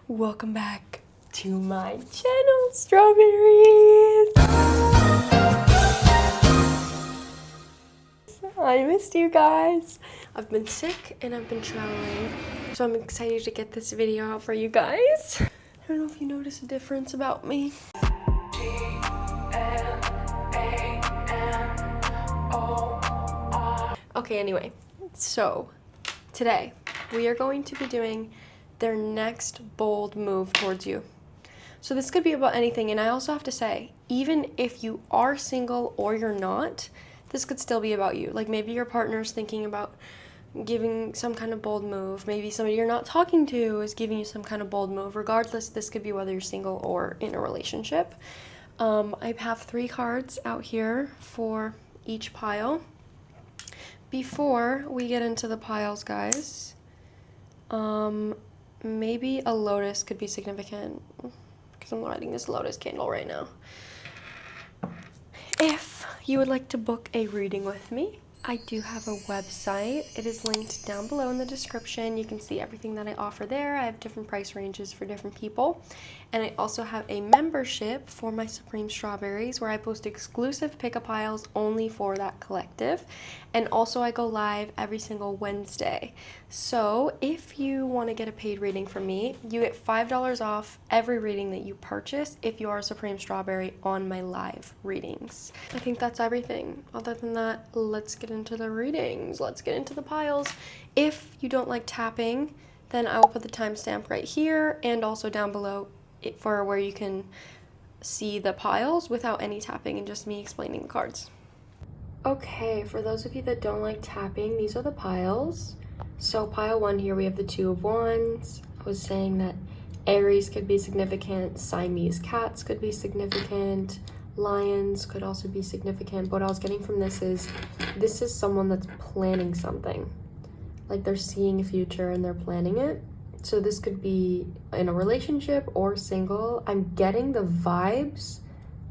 Welcome back to my channel, Strawberries. I missed you guys. I've been sick and I've been traveling, so I'm excited to get this video out for you guys. I don't know if you notice a difference about me. Okay, anyway, so today we are going to be doing their next bold move towards you. So this could be about anything, and I also have to say, even if you are single or you're not, this could still be about you. Like maybe your partner's thinking about giving some kind of bold move. Maybe somebody you're not talking to is giving you some kind of bold move. Regardless, this could be whether you're single or in a relationship. I have 3 cards out here for each pile. Before we get into the piles, guys, maybe a lotus could be significant, because I'm lighting this lotus candle right now. If you would like to book a reading with me, I do have a website. It is linked down below in the description. You can see everything that I offer there. I have different price ranges for different people. And I also have a membership for my Supreme Strawberries where I post exclusive pick-up piles only for that collective. And also I go live every single Wednesday. So if you want to get a paid reading from me, you get $5 off every reading that you purchase if you are a Supreme Strawberry on my live readings. I think that's everything. Other than that, let's get into the readings. Let's get into the piles. If you don't like tapping, then I will put the timestamp right here and also down below for where you can see the piles without any tapping and just me explaining the cards. Okay, for those of you that don't like tapping, these are the piles. So pile 1 here, we have the 2 of Wands. I was saying that Aries could be significant, Siamese cats could be significant, lions could also be significant. But what I was getting from this is someone that's planning something. Like they're seeing a future and they're planning it. So this could be in a relationship or single. I'm getting the vibes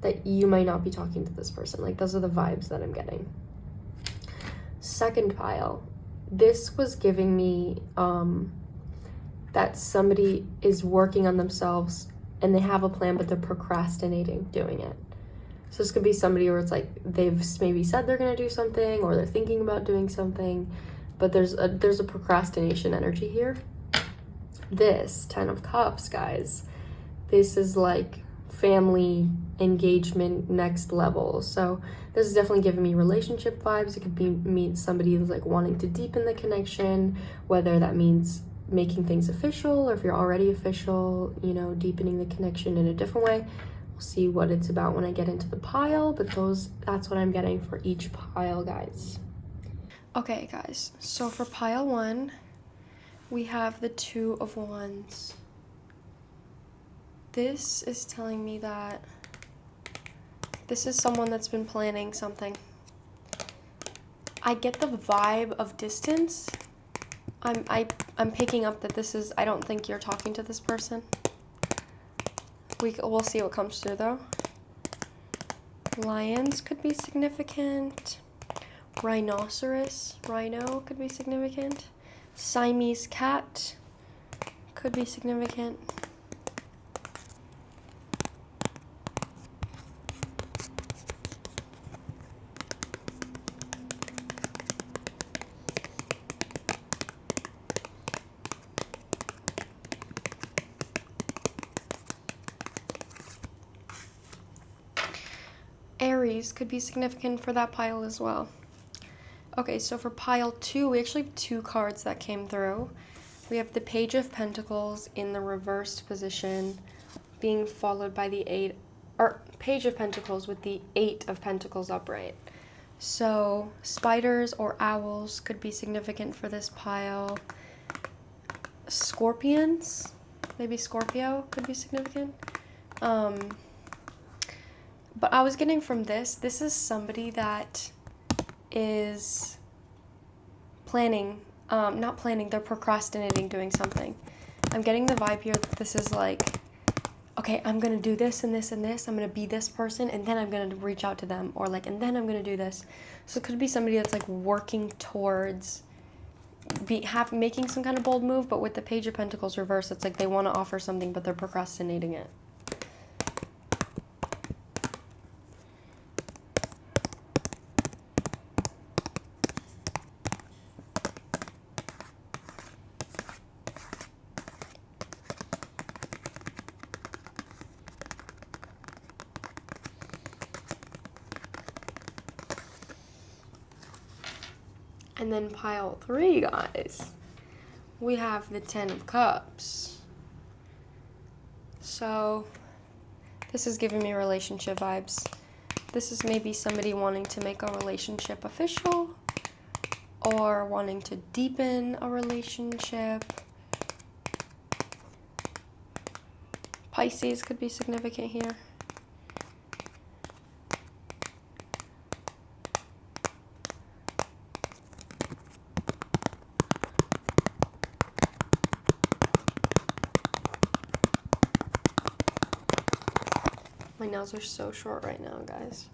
that you might not be talking to this person. Like those are the vibes that I'm getting. Second pile. This was giving me that somebody is working on themselves and they have a plan, but they're procrastinating doing it. So this could be somebody where it's like they've maybe said they're going to do something or they're thinking about doing something, but there's a procrastination energy here. This 10 of Cups, guys, this is like family engagement next level. So this is definitely giving me relationship vibes. It could be meet somebody who's like wanting to deepen the connection, whether that means making things official or if you're already official, you know, deepening the connection in a different way. We'll see what it's about when I get into the pile, but that's what I'm getting for each pile, guys. Okay, guys, so for pile 1, we have the 2 of Wands. This is telling me that this is someone that's been planning something. I get the vibe of distance. I'm picking up that this is, I don't think you're talking to this person. We'll see what comes through though. Lions could be significant. Rhino could be significant. Siamese cat could be significant. Aries could be significant for that pile as well. Okay, so for pile 2, we actually have 2 cards that came through. We have the Page of Pentacles in the reversed position being followed by the Page of Pentacles with the 8 of Pentacles upright. So spiders or owls could be significant for this pile. Scorpions, maybe Scorpio could be significant. But I was getting from this is somebody that is planning, not planning, they're procrastinating doing something. I'm getting the vibe here that this is like, okay, I'm gonna do this and this and this, I'm gonna be this person, and then I'm gonna reach out to them, or like, and then I'm gonna do this. So it could be somebody that's like working towards making some kind of bold move, but with the Page of Pentacles reversed, it's like they want to offer something, but they're procrastinating it. And then pile 3, guys, we have the 10 of Cups. So this is giving me relationship vibes. This is maybe somebody wanting to make a relationship official or wanting to deepen a relationship. Pisces could be significant here. My nails are so short right now, guys.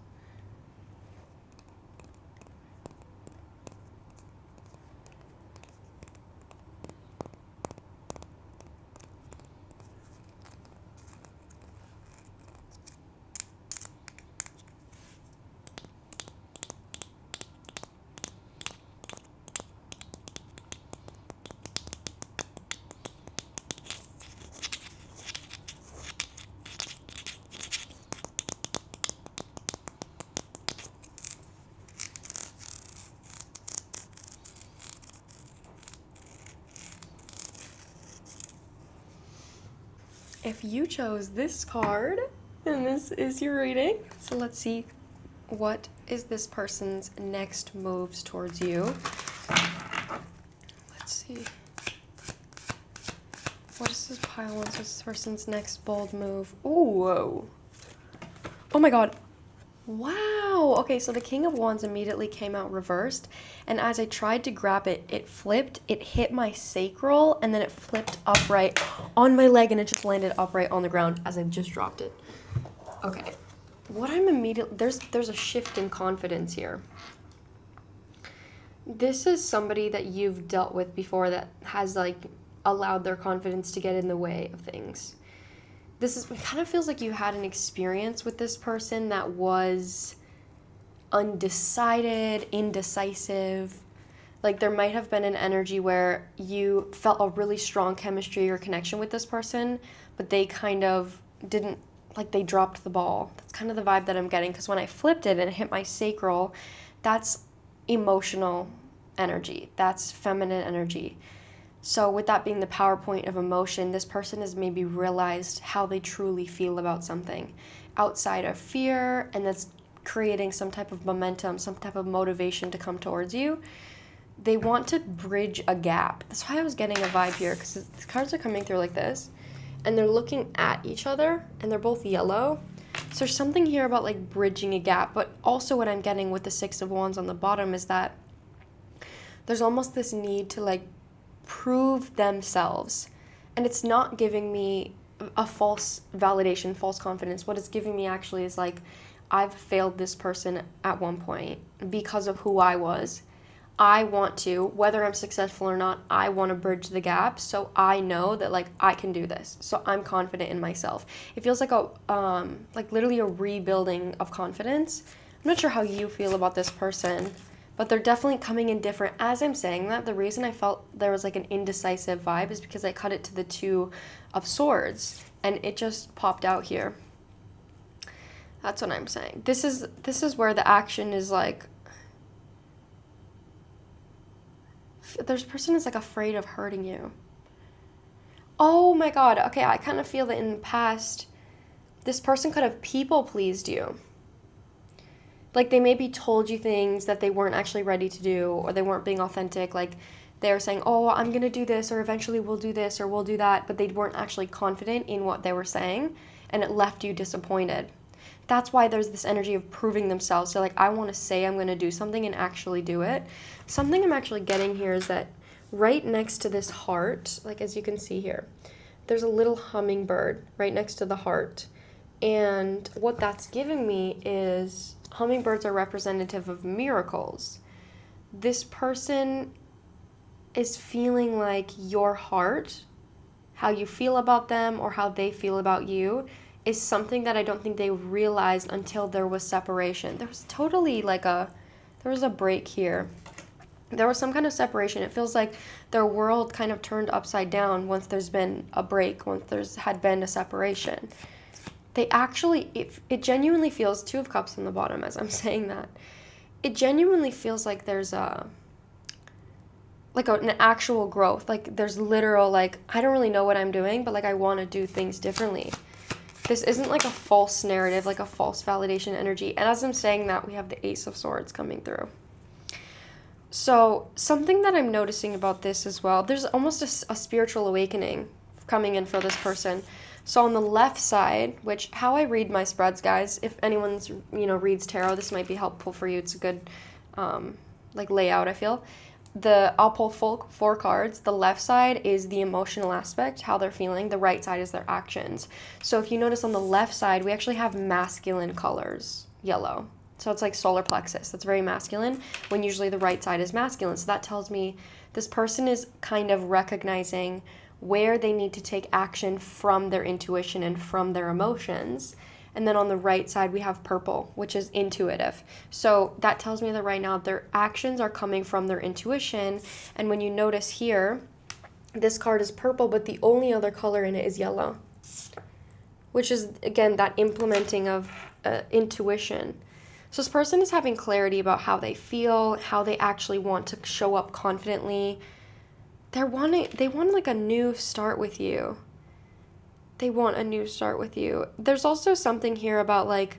If you chose this card, and this is your reading, so let's see, what is this person's next moves towards you? Let's see. What is this pile one? So this person's next bold move? Ooh, whoa. Oh my god. Wow. Okay, so the King of Wands immediately came out reversed, and as I tried to grab it, it flipped, it hit my sacral, and then it flipped upright on my leg, and it just landed upright on the ground as I just dropped it. Okay. What I'm immediately... There's a shift in confidence here. This is somebody that you've dealt with before that has, like, allowed their confidence to get in the way of things. It kind of feels like you had an experience with this person that was undecided, indecisive. Like there might have been an energy where you felt a really strong chemistry or connection with this person, but they kind of didn't, like they dropped the ball. That's kind of the vibe that I'm getting, because when I flipped it and it hit my sacral, that's emotional energy. That's feminine energy. So with that being the power point of emotion, this person has maybe realized how they truly feel about something outside of fear, and that's creating some type of momentum, some type of motivation to come towards you. They want to bridge a gap. That's why I was getting a vibe here, because the cards are coming through like this, and they're looking at each other, and they're both yellow. So there's something here about like bridging a gap, but also what I'm getting with the Six of Wands on the bottom is that there's almost this need to like prove themselves, and it's not giving me a false validation, false confidence. What it's giving me actually is like, I've failed this person at one point because of who I was. I want to, whether I'm successful or not, I want to bridge the gap, so I know that like I can do this, so I'm confident in myself. It feels like a like literally a rebuilding of confidence. I'm not sure how you feel about this person, but they're definitely coming in different. As I'm saying that, the reason I felt there was like an indecisive vibe is because I cut it to the Two of Swords, and it just popped out here. That's what I'm saying. This is where the action is like, this person is like afraid of hurting you. Oh my god. Okay, I kind of feel that in the past, this person could have people pleased you. Like they maybe told you things that they weren't actually ready to do, or they weren't being authentic. Like they were saying, oh, I'm going to do this, or eventually we'll do this, or we'll do that, but they weren't actually confident in what they were saying, and it left you disappointed. That's why there's this energy of proving themselves. So like, I want to say I'm going to do something and actually do it. Something I'm actually getting here is that right next to this heart, like as you can see here, there's a little hummingbird right next to the heart. And what that's giving me is hummingbirds are representative of miracles. This person is feeling like your heart, how you feel about them or how they feel about you, is something that I don't think they realized until there was separation. There was totally there was a break here. There was some kind of separation. It feels like their world kind of turned upside down once there's been a break, once there's had been a separation. They actually, it genuinely feels, Two of Cups on the bottom as I'm saying that. It genuinely feels like there's an actual growth. Like there's literal, like, I don't really know what I'm doing, but like I want to do things differently. This isn't like a false narrative, like a false validation energy. And as I'm saying that, we have the Ace of Swords coming through. So something that I'm noticing about this as well, there's almost a spiritual awakening coming in for this person. So on the left side, which how I read my spreads, guys, if anyone's, reads tarot, this might be helpful for you. It's a good layout, I feel. I'll pull four cards. The left side is the emotional aspect, how they're feeling. The right side is their actions. So if you notice on the left side, we actually have masculine colors, yellow. So it's like solar plexus. That's very masculine, when usually the right side is masculine. So that tells me this person is kind of recognizing where they need to take action from their intuition and from their emotions. And then on the right side, we have purple, which is intuitive. So that tells me that right now their actions are coming from their intuition. And when you notice here, this card is purple, but the only other color in it is yellow, which is, again, that implementing of intuition. So this person is having clarity about how they feel, how they actually want to show up confidently. They want like a new start with you. They want a new start with you. There's also something here about like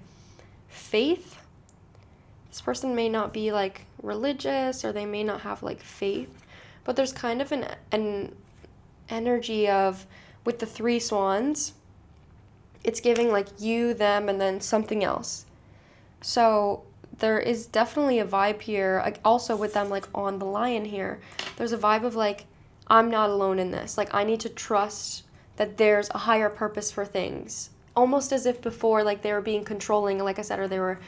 faith. This person may not be like religious, or they may not have like faith, but there's kind of an energy of, with the 3 swans, it's giving like you, them, and then something else. So there is definitely a vibe here, like also with them like on the lion here. There's a vibe of like, I'm not alone in this. Like I need to trust that there's a higher purpose for things. Almost as if before, like they were being controlling, like I said, or they were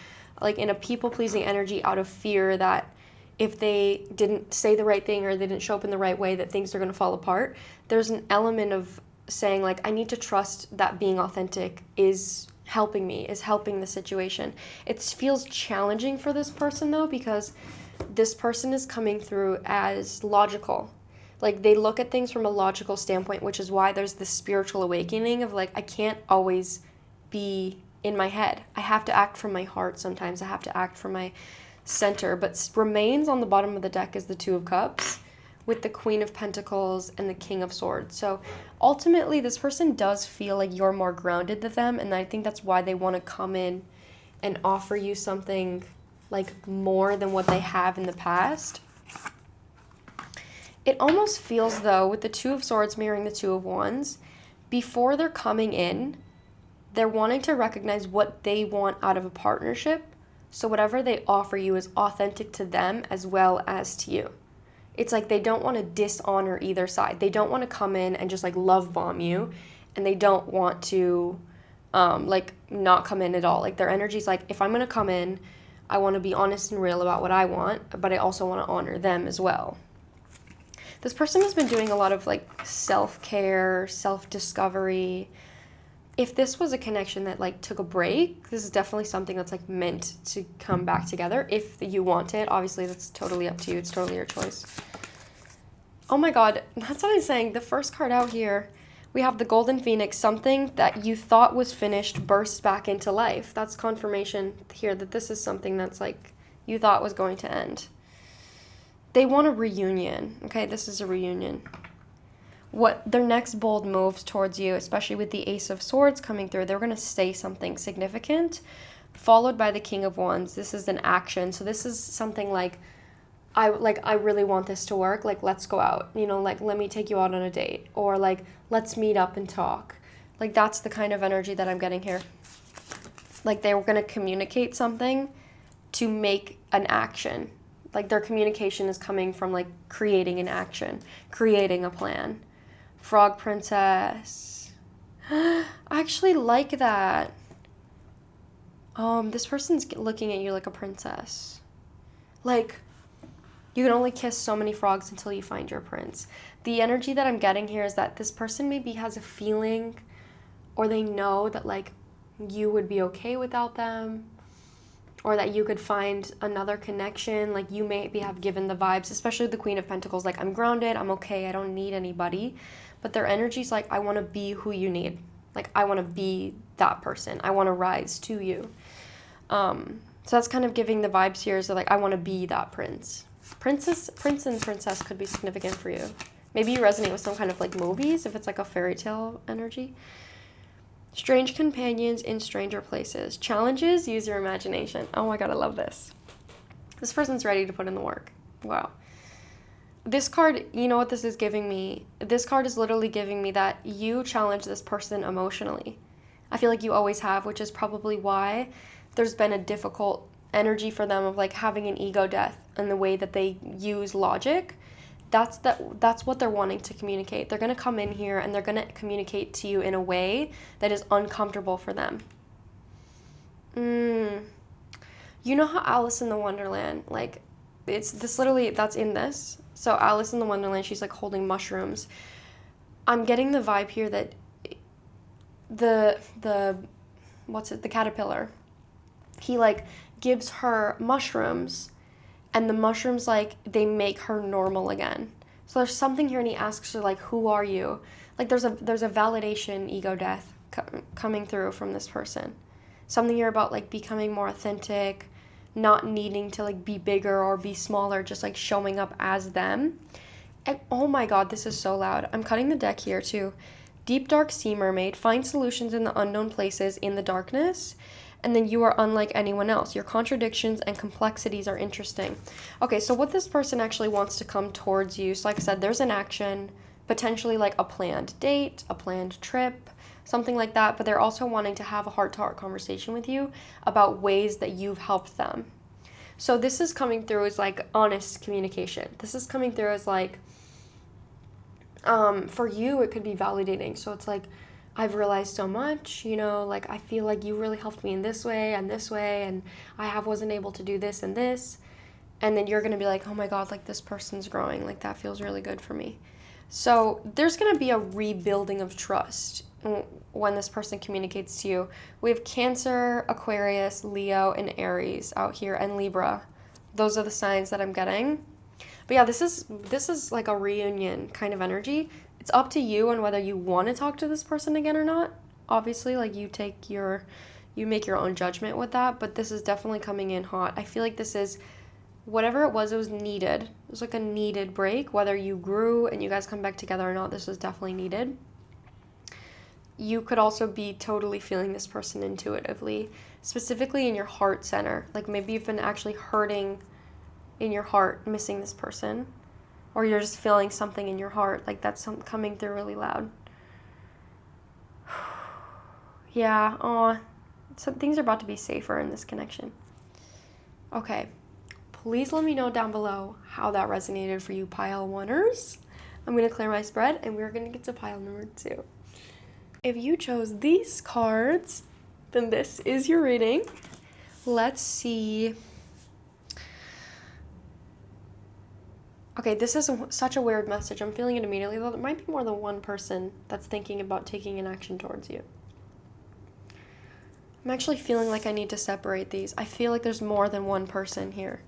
like in a people-pleasing energy out of fear that if they didn't say the right thing or they didn't show up in the right way, that things are going to fall apart. There's an element of saying like, I need to trust that being authentic is helping me, is helping the situation. It feels challenging for this person though, because this person is coming through as logical. Like they look at things from a logical standpoint, which is why there's this spiritual awakening of like, I can't always be in my head. I have to act from my heart sometimes. I have to act from my center. But remains on the bottom of the deck is the Two of Cups with the Queen of Pentacles and the King of Swords. So ultimately, this person does feel like you're more grounded than them, and I think that's why they want to come in and offer you something like more than what they have in the past. It almost feels though, with the Two of Swords mirroring the Two of Wands, before they're coming in, they're wanting to recognize what they want out of a partnership. So whatever they offer you is authentic to them as well as to you. It's like they don't want to dishonor either side. They don't want to come in and just like love bomb you, and they don't want to like not come in at all. Like their energy's like, if I'm going to come in, I want to be honest and real about what I want, but I also want to honor them as well. This person has been doing a lot of like self-care, self-discovery. If this was a connection that like took a break, this is definitely something that's like meant to come back together. If you want it, obviously that's totally up to you. It's totally your choice. Oh my God, that's what I'm saying. The first card out here, we have the Golden Phoenix. Something that you thought was finished bursts back into life. That's confirmation here that this is something that's like you thought was going to end. They want a reunion. Okay, this is a reunion. What their next bold moves towards you, especially with the Ace of Swords coming through, they're going to say something significant, followed by the King of Wands. This is an action. So this is something like, I really want this to work. Like, let's go out. Like, let me take you out on a date. Or like, let's meet up and talk. Like, that's the kind of energy that I'm getting here. Like, they were going to communicate something to make an action. Like, their communication is coming from, like, creating an action, creating a plan. Frog Princess. I actually like that. This person's looking at you like a princess. Like, You can only kiss so many frogs until you find your prince. The energy that I'm getting here is that this person maybe has a feeling, or they know that like you would be okay without them, or that you could find another connection. Like you maybe have given the vibes, especially the Queen of Pentacles, like I'm grounded, I'm okay, I don't need anybody. But their energy's like, I want to be who you need. Like I want to be that person. I want to rise to you. So that's kind of giving the vibes here. So like, I want to be that prince. Prince and princess could be significant for you. Maybe you resonate with some kind of like movies, if it's like a fairy tale energy. Strange companions in stranger places. Challenges, use your imagination. Oh my God, I love this. This person's ready to put in the work. Wow. This card, you know what this is giving me? This card is literally giving me that you challenge this person emotionally. I feel like you always have, which is probably why there's been a difficult energy for them of like having an ego death and the way that they use logic. That's what they're wanting to communicate. They're going to come in here and they're going to communicate to you in a way that is uncomfortable for them. You know how Alice in the Wonderland, like, it's this literally, that's in this. So Alice in the Wonderland, she's like holding mushrooms. I'm getting the vibe here that the caterpillar, he like gives her mushrooms, and the mushrooms, like, they make her normal again. So there's something here, and he asks her, like, who are you? Like, there's a validation ego death coming through from this person. Something here about, like, becoming more authentic, not needing to, like, be bigger or be smaller, just, like, showing up as them. And, oh my God, this is so loud. I'm cutting the deck here, too. Deep dark sea mermaid, find solutions in the unknown places in the darkness. And then you are unlike anyone else. Your contradictions and complexities are interesting. Okay, so what this person actually wants to come towards you. So like I said, there's an action, potentially like a planned date, a planned trip, something like that. But they're also wanting to have a heart-to-heart conversation with you about ways that you've helped them. So this is coming through as like honest communication. This is coming through as like, for you, it could be validating. So it's like, I've realized so much, you know, like I feel like you really helped me in this way, and I wasn't able to do this and this. And then you're going to be like, oh my God, like this person's growing. Like that feels really good for me. So there's going to be a rebuilding of trust when this person communicates to you. We have Cancer, Aquarius, Leo, and Aries out here, and Libra. Those are the signs that I'm getting. But yeah, this is like a reunion kind of energy. It's up to you on whether you want to talk to this person again or not. Obviously, like you make your own judgment with that, but this is definitely coming in hot. I feel like this is, whatever it was needed. It was like a needed break. Whether you grew and you guys come back together or not, this was definitely needed. You could also be totally feeling this person intuitively, specifically in your heart center. Like maybe you've been actually hurting in your heart, missing this person. Or you're just feeling something in your heart, like that's coming through really loud. Yeah, some things are about to be safer in this connection. Okay, please let me know down below how that resonated for you, pile oneers. I'm going to clear my spread, and we're going to get to pile number 2. If you chose these cards, then this is your reading. Let's see. Okay, this is such a weird message. I'm feeling it immediately, though there might be more than one person that's thinking about taking an action towards you. I'm actually feeling like I need to separate these. I feel like there's more than one person here.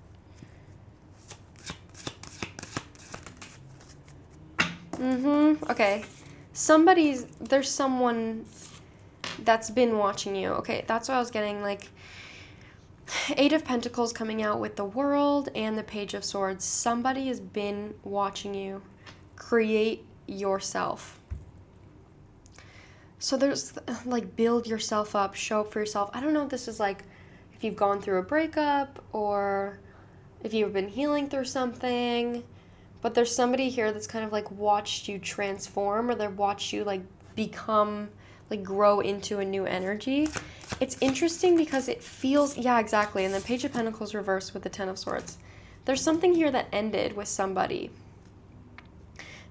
Okay. There's someone that's been watching you. Okay, that's what I was getting, like, 8 of Pentacles coming out with the World and the Page of Swords. Somebody has been watching you create yourself. So there's, like, build yourself up, show up for yourself. I don't know if this is, like, if you've gone through a breakup or if you've been healing through something. But there's somebody here that's kind of, like, watched you transform, or they've watched you, like, become, like, grow into a new energy. It's interesting because it feels, yeah, exactly. And the Page of Pentacles reversed with the Ten of Swords. There's something here that ended with somebody.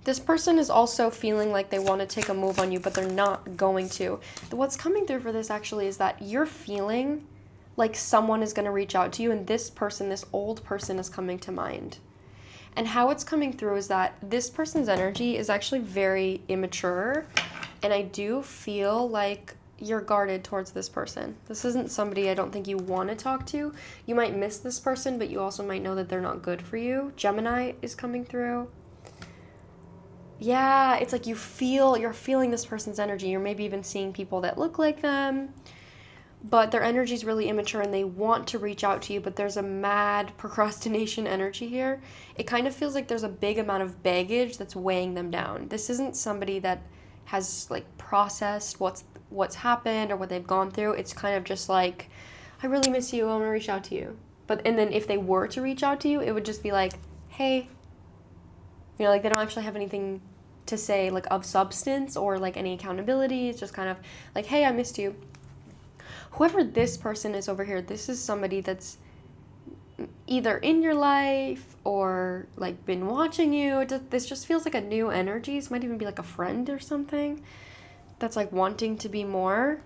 This person is also feeling like they want to take a move on you, but they're not going to. What's coming through for this actually is that you're feeling like someone is going to reach out to you, and this person, this old person, is coming to mind. And how it's coming through is that this person's energy is actually very immature, and I do feel like you're guarded towards this person. This isn't somebody I don't think you want to talk to. You might miss this person, but you also might know that they're not good for you. Gemini is coming through. Yeah, it's like you're feeling this person's energy. You're maybe even seeing people that look like them, but their energy is really immature and they want to reach out to you, but there's a mad procrastination energy here. It kind of feels like there's a big amount of baggage that's weighing them down. This isn't somebody that has like processed what's happened or what they've gone through. It's kind of just like, I really miss you, I want to reach out to you. And then if they were to reach out to you, it would just be like, hey, you know, like they don't actually have anything to say like of substance or like any accountability. It's just kind of like, hey, I missed you. Whoever this person is over here, this is somebody that's either in your life or like been watching you. This just feels like a new energy. This might even be like a friend or something that's like wanting to be more.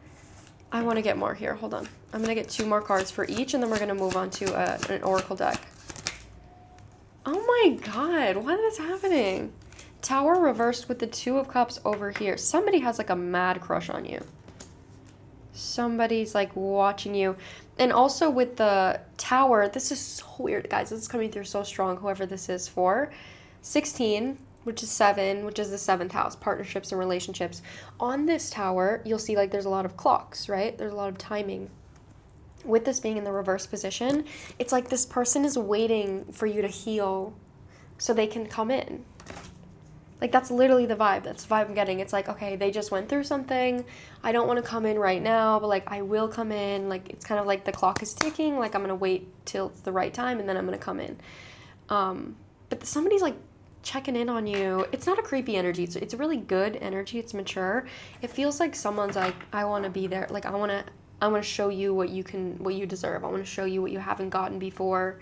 I want to get more here. Hold on. I'm going to get 2 more cards for each, and then we're going to move on to an oracle deck. Oh my god, what is happening? Tower reversed with the 2 of Cups over here. Somebody has like a mad crush on you. Somebody's like watching you. And also with the Tower, this is so weird, guys. This is coming through so strong, whoever this is for. 16, which is 7, which is the 7th house, partnerships and relationships. On this Tower, you'll see like there's a lot of clocks, right? There's a lot of timing. With this being in the reverse position, it's like this person is waiting for you to heal so they can come in. Like, that's literally the vibe. That's the vibe I'm getting. It's like, okay, they just went through something. I don't want to come in right now, but, like, I will come in. Like, it's kind of like the clock is ticking. Like, I'm going to wait till it's the right time, and then I'm going to come in. But somebody's, like, checking in on you. It's not a creepy energy. It's a really good energy. It's mature. It feels like someone's like, I want to be there. Like, I want to show you what you deserve. I want to show you what you haven't gotten before.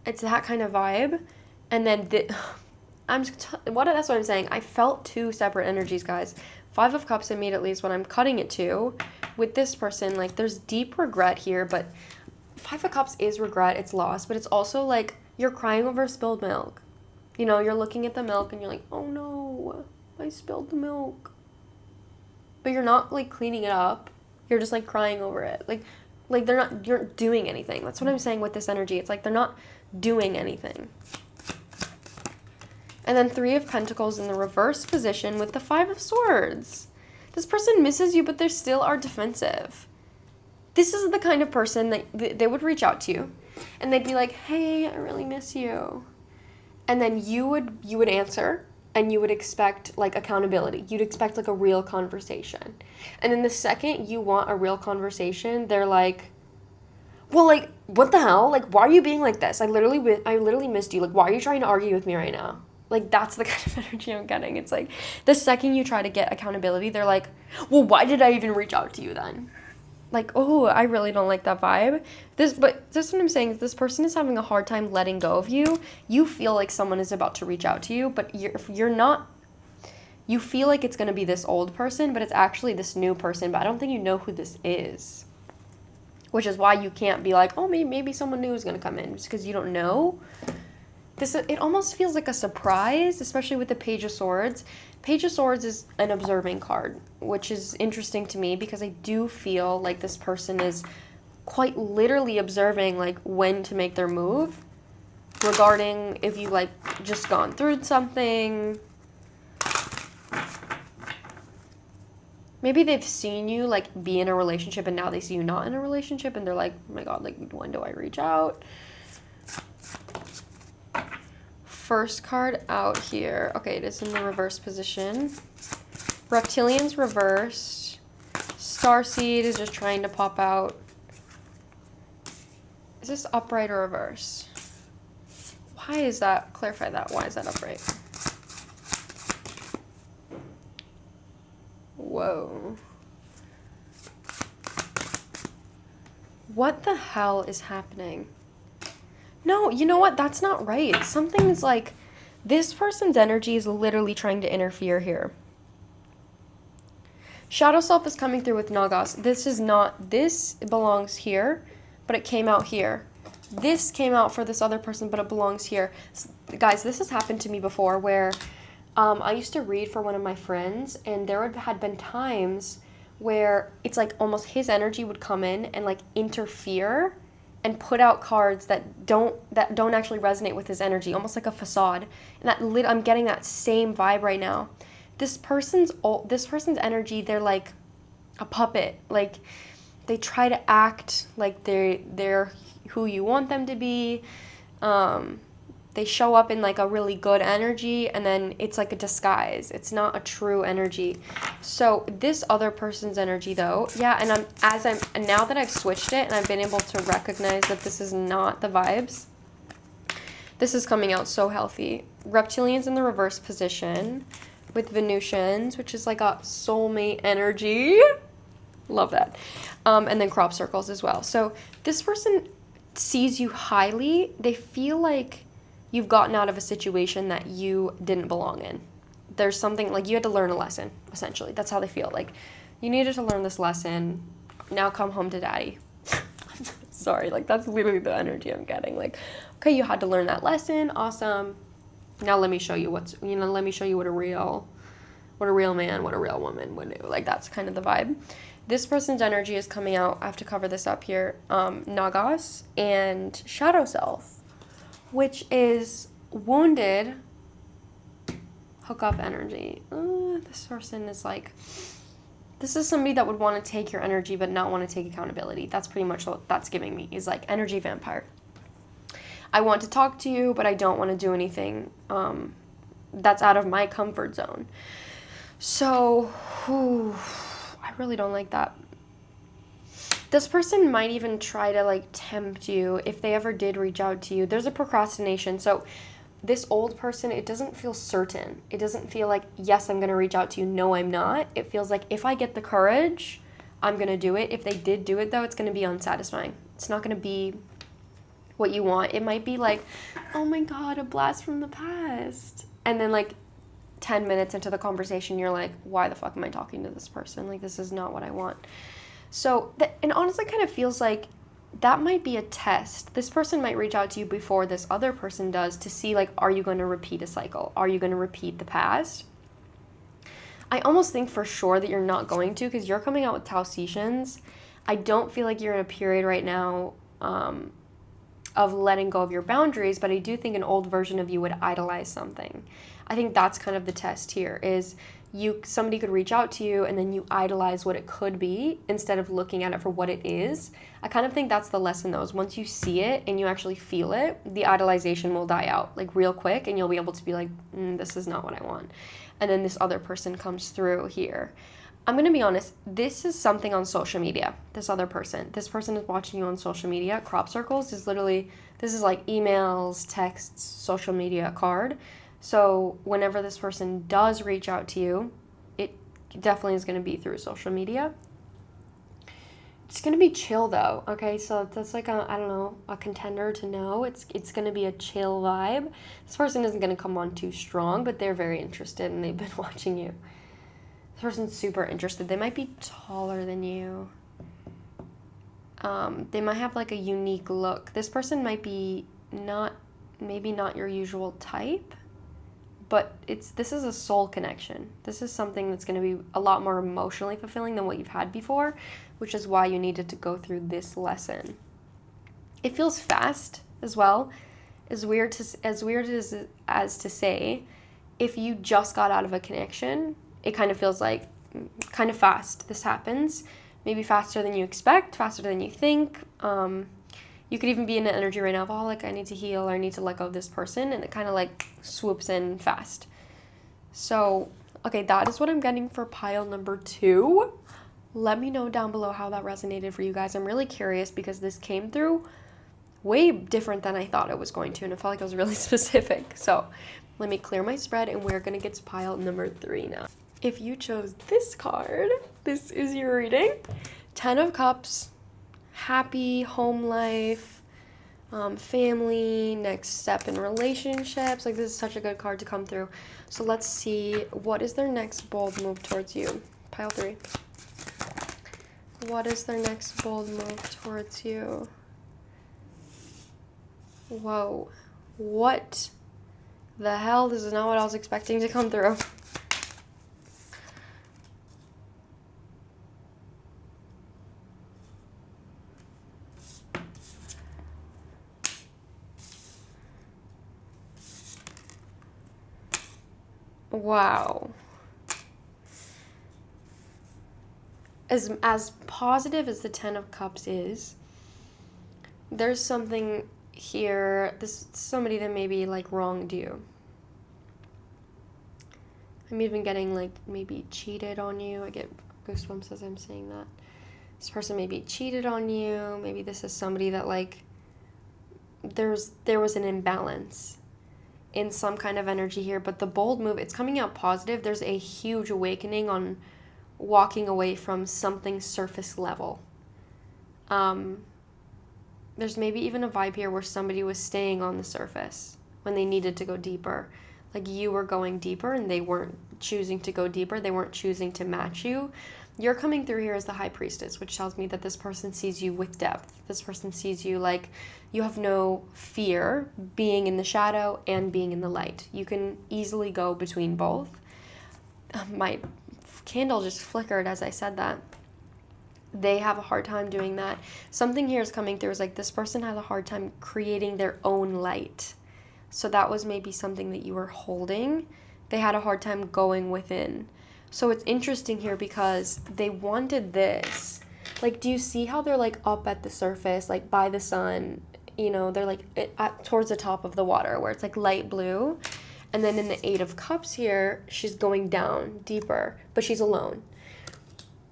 It's that kind of vibe. And then that's what I'm saying. I felt 2 separate energies, guys. 5 of Cups immediately is what I'm cutting it to. With this person, like, there's deep regret here, but 5 of Cups is regret, it's loss, but it's also like you're crying over spilled milk. You know, you're looking at the milk and you're like, oh no, I spilled the milk. But you're not like cleaning it up. You're just like crying over it. Like you're doing anything. That's what I'm saying with this energy. It's like they're not doing anything. And then 3 of Pentacles in the reverse position with the 5 of Swords. This person misses you, but they still are defensive. This is the kind of person that they would reach out to you, and they'd be like, hey, I really miss you. And then you would answer, and you would expect, like, accountability. You'd expect, like, a real conversation. And then the second you want a real conversation, they're like, well, like, what the hell? Like, why are you being like this? I literally missed you. Like, why are you trying to argue with me right now? Like, that's the kind of energy I'm getting. It's like, the second you try to get accountability, they're like, well, why did I even reach out to you then? Like, oh, I really don't like that vibe. But this is what I'm saying. Is this person is having a hard time letting go of you. You feel like someone is about to reach out to you, but you're not. You feel like it's going to be this old person, but it's actually this new person. But I don't think you know who this is. Which is why you can't be like, oh, maybe someone new is going to come in. Just because you don't know. It almost feels like a surprise, especially with the Page of Swords. Page of Swords is an observing card, which is interesting to me because I do feel like this person is quite literally observing, like, when to make their move regarding if you, like, just gone through something. Maybe they've seen you, like, be in a relationship and now they see you not in a relationship and they're like, oh my god, like, when do I reach out? First card out here. Okay, it is in the reverse position. Reptilian's reversed. Starseed is just trying to pop out. Is this upright or reverse? Why is that? Clarify that. Why is that upright? Whoa. What the hell is happening? No, you know what? That's not right. Something's like, this person's energy is literally trying to interfere here. Shadow Self is coming through with Nagas. This belongs here, but it came out here. this came out for this other person, but it belongs here. Guys, this has happened to me before where I used to read for one of my friends, and there had been times where it's like almost his energy would come in and like interfere and put out cards that don't actually resonate with his energy, almost like a facade. And I'm getting that same vibe right now. This person's energy, they're like a puppet. Like they try to act like they're who you want them to be. They show up in like a really good energy, and then it's like a disguise. It's not a true energy. So this other person's energy though, yeah, and now that I've switched it and I've been able to recognize that this is not the vibes, this is coming out so healthy. Reptilians in the reverse position with Venusians, which is like a soulmate energy. Love that. And then crop circles as well. So this person sees you highly. They feel like you've gotten out of a situation that you didn't belong in. There's something like you had to learn a lesson, essentially. That's how they feel. Like you needed to learn this lesson. Now come home to daddy. Sorry, like that's literally the energy I'm getting. Like, okay, you had to learn that lesson. Awesome. Now let me show you let me show you what a real man, what a real woman would do. Like that's kind of the vibe. This person's energy is coming out. I have to cover this up here. Nagas and Shadow Self, which is wounded hookup energy. This person is like, this is somebody that would want to take your energy but not want to take accountability. That's pretty much what that's giving me, is like energy vampire. I want to talk to you, but I don't want to do anything that's out of my comfort zone. So, I really don't like that. This person might even try to like tempt you if they ever did reach out to you. There's a procrastination. So this old person, it doesn't feel certain. It doesn't feel like, yes, I'm going to reach out to you. No, I'm not. It feels like if I get the courage, I'm going to do it. If they did do it though, it's going to be unsatisfying. It's not going to be what you want. It might be like, oh my God, a blast from the past. And then like 10 minutes into the conversation, you're like, why the fuck am I talking to this person? Like, this is not what I want. So, and honestly, kind of feels like that might be a test. This person might reach out to you before this other person does to see, like, are you going to repeat a cycle? Are you going to repeat the past? I almost think for sure that you're not going to, because you're coming out with Tausetians. I don't feel like you're in a period right now of letting go of your boundaries, but I do think an old version of you would idolize something. I think that's kind of the test here, is somebody could reach out to you and then you idolize what it could be instead of looking at it for what it is. I kind of think that's the lesson though, is once you see it and you actually feel it, the idolization will die out like real quick, and you'll be able to be like, this is not what I want. And then this other person comes through here. I'm going to be honest, this is something on social media, this other person. This person is watching you on social media. Crop circles is literally, this is like emails, texts, social media card. So whenever this person does reach out to you, it definitely is going to be through social media. It's going to be chill though, okay? So that's like a contender to know. It's going to be a chill vibe. This person isn't going to come on too strong, but they're very interested and they've been watching you. This person's super interested. They might be taller than you. They might have like a unique look. This person might be maybe not your usual type, but this is a soul connection. This is something that's going to be a lot more emotionally fulfilling than what you've had before, which is why you needed to go through this lesson. It feels fast as well. As weird as to say, if you just got out of a connection, it kind of feels like kind of fast. This happens maybe faster than you expect, faster than you think. You could even be in an energy right now of, like, I need to heal, or I need to let go of this person, and it kind of, like, swoops in fast. So, okay, that is what I'm getting for pile number 2. Let me know down below how that resonated for you guys. I'm really curious because this came through way different than I thought it was going to, and it felt like it was really specific. So, let me clear my spread, and we're going to get to pile number 3 now. If you chose this card, this is your reading. 10 of Cups. Happy home life, family, next step in relationships. Like, this is such a good card to come through. So let's see, what is their next bold move towards you? Pile 3. What is their next bold move towards you? Whoa. What the hell? This is not what I was expecting to come through. Wow. As positive as the Ten of Cups is, there's something here. This somebody that maybe like wronged you. I'm even getting like maybe cheated on you. I get goosebumps as I'm saying that. This person maybe cheated on you. Maybe this is somebody that like there was an imbalance in some kind of energy here, but the bold move, it's coming out positive. There's a huge awakening on walking away from something surface level. There's maybe even a vibe here where somebody was staying on the surface when they needed to go deeper. Like you were going deeper and they weren't choosing to go deeper. They weren't choosing to match you. You're coming through here as the High Priestess, which tells me that this person sees you with depth. This person sees you like you have no fear being in the shadow and being in the light. You can easily go between both. My candle just flickered as I said that. They have a hard time doing that. Something here is coming through is like this person has a hard time creating their own light. So that was maybe something that you were holding. They had a hard time going within. So it's interesting here because they wanted this. Like, do you see how they're like up at the surface, like by the sun? You know, they're like towards the top of the water where it's like light blue. And then in the Eight of Cups here, she's going down deeper, but she's alone.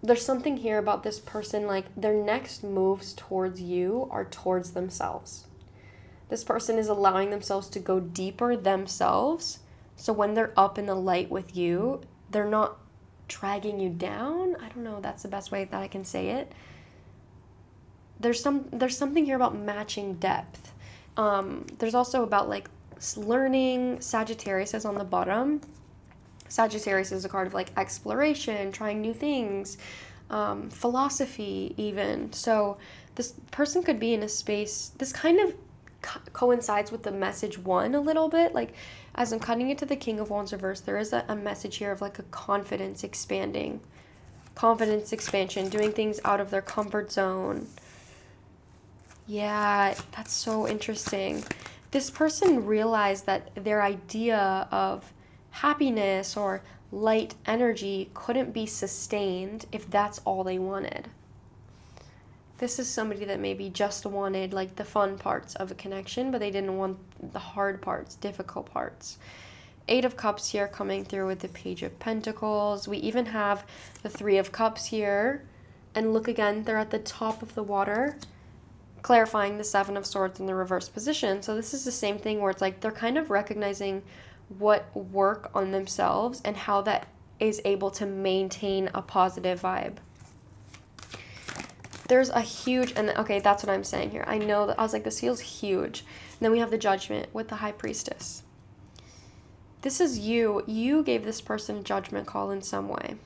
There's something here about this person, like their next moves towards you are towards themselves. This person is allowing themselves to go deeper themselves. So when they're up in the light with you, they're not dragging you down. I don't know, that's the best way that I can say it. There's something here about matching depth. There's also about like learning. Sagittarius is on the bottom. Sagittarius is a card of like exploration, trying new things, philosophy even. So this person could be in a space, this kind of coincides with the message one a little bit. Like as I'm cutting it to the King of Wands reverse, there is a message here of like a confidence expansion, doing things out of their comfort zone. Yeah, that's so interesting. This person realized that their idea of happiness or light energy couldn't be sustained if that's all they wanted. This is somebody that maybe just wanted like the fun parts of a connection, but they didn't want the hard parts, difficult parts. Eight of Cups here coming through with the Page of Pentacles. We even have the Three of Cups here. And look again, they're at the top of the water, clarifying the Seven of Swords in the reverse position. So this is the same thing where it's like they're kind of recognizing what work on themselves and how that is able to maintain a positive vibe. There's a huge, and okay, that's what I'm saying here. I know that I was like, this feels huge. And then we have the Judgment with the High Priestess. This is you. You gave this person a judgment call in some way.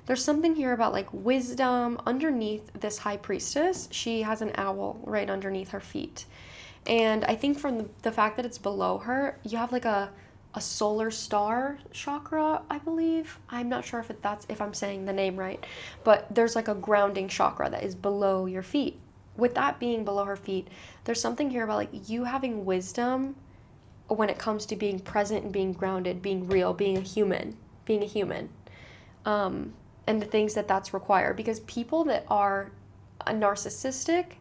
There's something here about like wisdom underneath this High Priestess. She has an owl right underneath her feet. And I think from the fact that it's below her, you have like a solar star chakra, I believe. I'm not sure if I'm saying the name right, but there's like a grounding chakra that is below your feet. With that being below her feet, there's something here about like you having wisdom when it comes to being present and being grounded, being real, being a human. And the things that's required, because people that are narcissistic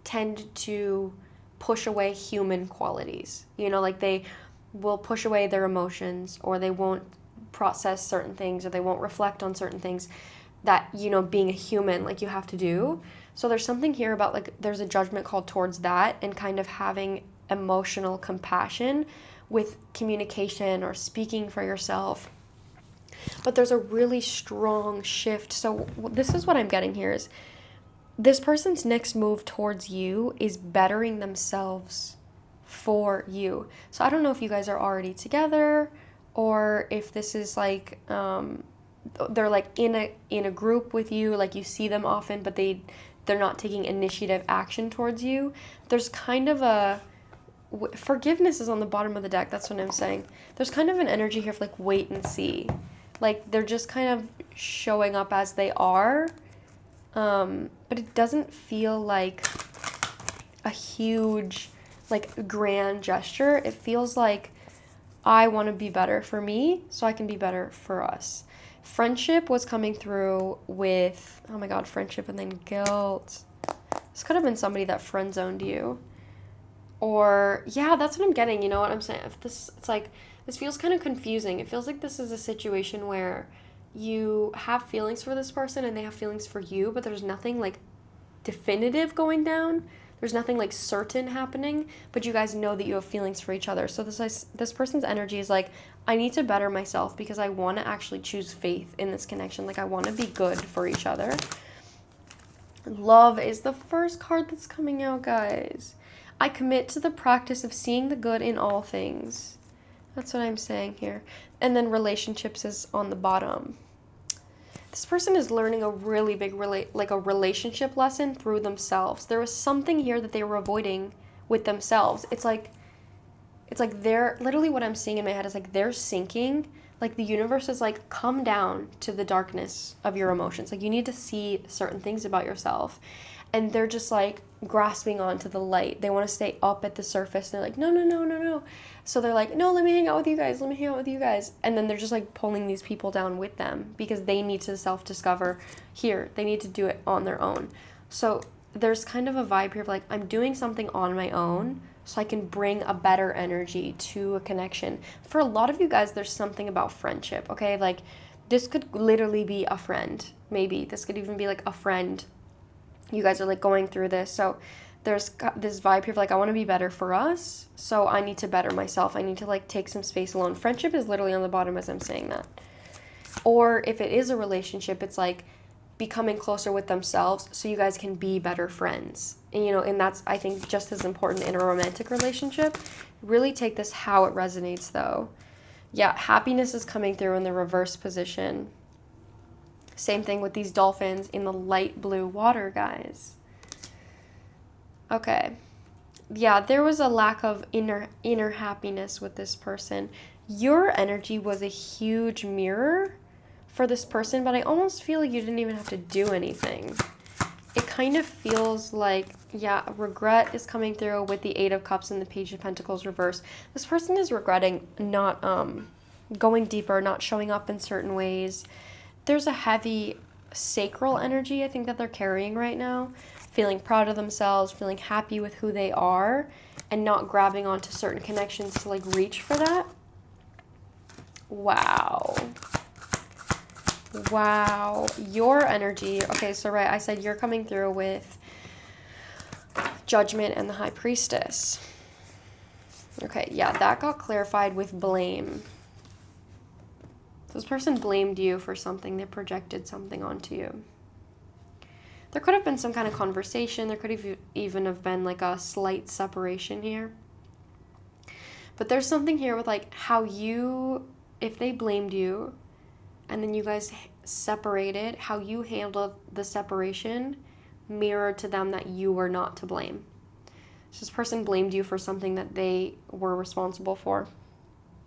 tend to push away human qualities. You know, like they will push away their emotions, or they won't process certain things, or they won't reflect on certain things that, you know, being a human, like you have to do. So there's something here about like there's a judgment called towards that, and kind of having emotional compassion with communication or speaking for yourself. But there's a really strong shift. So this is what I'm getting here is this person's next move towards you is bettering themselves for you. So I don't know if you guys are already together, or if this is like they're like in a group with you, like you see them often, but they're not taking initiative action towards you. There's kind of a forgiveness is on the bottom of the deck. That's what I'm saying. There's kind of an energy here of like wait and see. Like they're just kind of showing up as they are. But it doesn't feel like a huge, like grand gesture. It feels like I want to be better for me so I can be better for us. Friendship was coming through with, oh my God, friendship and then guilt. This could have been somebody that friend zoned you. Or, yeah, that's what I'm getting. You know what I'm saying? It's like, this feels kind of confusing. It feels like this is a situation where you have feelings for this person and they have feelings for you, but there's nothing like definitive going down. There's nothing like certain happening, but you guys know that you have feelings for each other. So this person's energy is like, I need to better myself because I want to actually choose faith in this connection. Like I want to be good for each other. Love is the first card that's coming out, guys. I commit to the practice of seeing the good in all things. That's what I'm saying here. And then relationships is on the bottom. This person is learning a really big a relationship lesson through themselves. There was something here that they were avoiding with themselves. It's like they're literally, what I'm seeing in my head is like they're sinking. Like the universe is like, come down to the darkness of your emotions. Like you need to see certain things about yourself. And they're just like grasping onto the light. They want to stay up at the surface. They're like, no. So they're like, no, let me hang out with you guys. And then they're just like pulling these people down with them because they need to self-discover here. They need to do it on their own. So there's kind of a vibe here of like, I'm doing something on my own so I can bring a better energy to a connection. For a lot of you guys, there's something about friendship, okay? Like this could literally be a friend. Maybe this could even be like a friend. You guys are like going through this. So there's this vibe here of like, I want to be better for us. So I need to better myself. I need to like take some space alone. Friendship is literally on the bottom as I'm saying that. Or if it is a relationship, it's like becoming closer with themselves so you guys can be better friends. And, you know, and that's, I think, just as important in a romantic relationship. Really take this how it resonates though. Yeah, happiness is coming through in the reverse position. Same thing with these dolphins in the light blue water, guys. Okay. Yeah, there was a lack of inner happiness with this person. Your energy was a huge mirror for this person, but I almost feel like you didn't even have to do anything. It kind of feels like, yeah, regret is coming through with the Eight of Cups and the Page of Pentacles reverse. This person is regretting not going deeper, not showing up in certain ways. There's a heavy sacral energy I think that they're carrying right now, feeling proud of themselves, feeling happy with who they are, and not grabbing onto certain connections to like reach for that. Wow. Your energy. Okay, so right, I said you're coming through with Judgment and the High Priestess. Okay, yeah, that got clarified with blame. This person blamed you for something. They projected something onto you. There could have been some kind of conversation. There could have even have been like a slight separation here. But there's something here with like how you, if they blamed you and then you guys separated, how you handled the separation mirrored to them that you were not to blame. So this person blamed you for something that they were responsible for.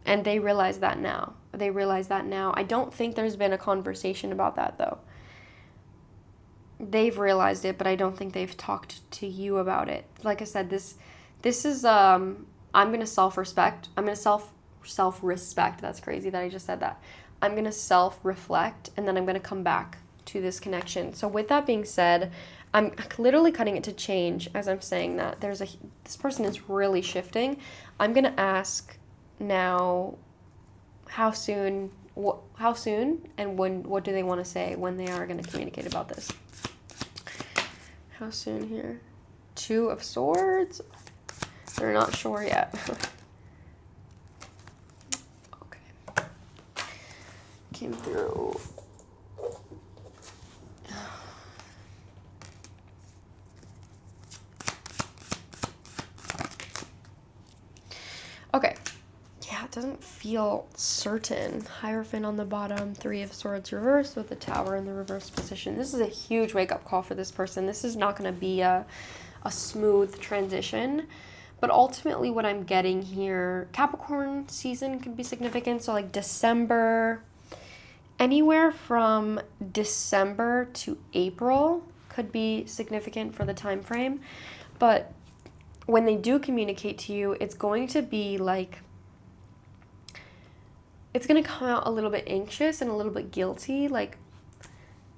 And they realize that now. I don't think there's been a conversation about that, though. They've realized it, but I don't think they've talked to you about it. Like I said, this is, I'm going to self-respect. I'm going to self-respect. That's crazy that I just said that. I'm going to self-reflect, and then I'm going to come back to this connection. So with that being said, I'm literally cutting it to change as I'm saying that. This person is really shifting. I'm going to ask now, how soon, and what do they want to say when they are going to communicate about this? How soon here? Two of Swords? They're not sure yet. Okay. Came through. Okay. Yeah, it doesn't feel certain. Hierophant on the bottom, Three of Swords reversed with the Tower in the reverse position. This is a huge wake-up call for this person. This is not going to be a smooth transition, But ultimately what I'm getting here, Capricorn season could be significant. So like December, anywhere from December to April could be significant for the time frame. But when they do communicate to you, it's going to be like, it's going to come out a little bit anxious and a little bit guilty. Like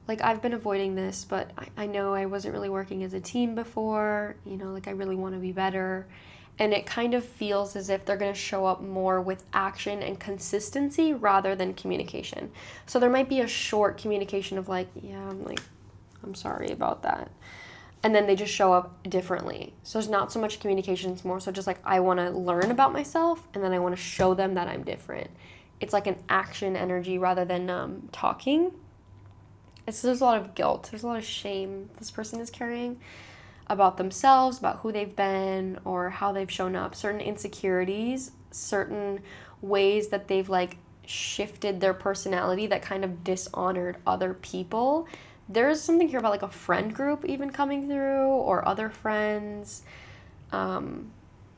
I've been avoiding this, but I know I wasn't really working as a team before, you know, like I really want to be better. And it kind of feels as if they're going to show up more with action and consistency rather than communication. So there might be a short communication of like, yeah, I'm sorry about that. And then they just show up differently. So it's not so much communication, it's more so just like, I want to learn about myself and then I want to show them that I'm different. It's like an action energy rather than talking. There's a lot of guilt, there's a lot of shame this person is carrying about themselves, about who they've been or how they've shown up, certain insecurities, certain ways that they've like shifted their personality that kind of dishonored other people. There's something here about like a friend group even coming through or other friends.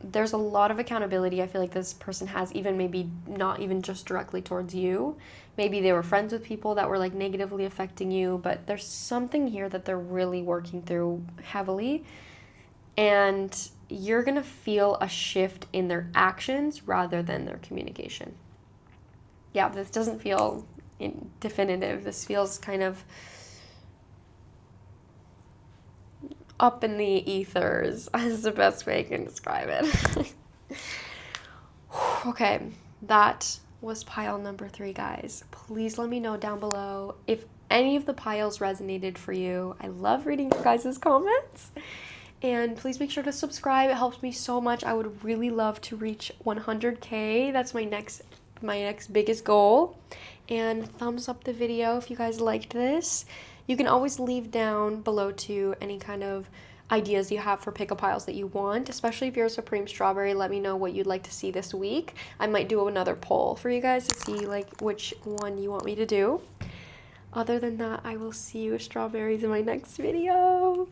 There's a lot of accountability I feel like this person has, even maybe not even just directly towards you. Maybe they were friends with people that were like negatively affecting you, but there's something here that they're really working through heavily. And you're going to feel a shift in their actions rather than their communication. Yeah, this doesn't feel definitive. This feels kind of up in the ethers is the best way I can describe it. Okay, that was pile number 3, guys. Please let me know down below if any of the piles resonated for you. I love reading your guys' comments. And please make sure to subscribe. It helps me so much. I would really love to reach 100K. That's my next biggest goal. And thumbs up the video if you guys liked this. You can always leave down below too any kind of ideas you have for pick-up piles that you want, especially if you're a Supreme Strawberry. Let me know what you'd like to see this week. I might do another poll for you guys to see like which one you want me to do. Other than that, I will see you strawberries in my next video.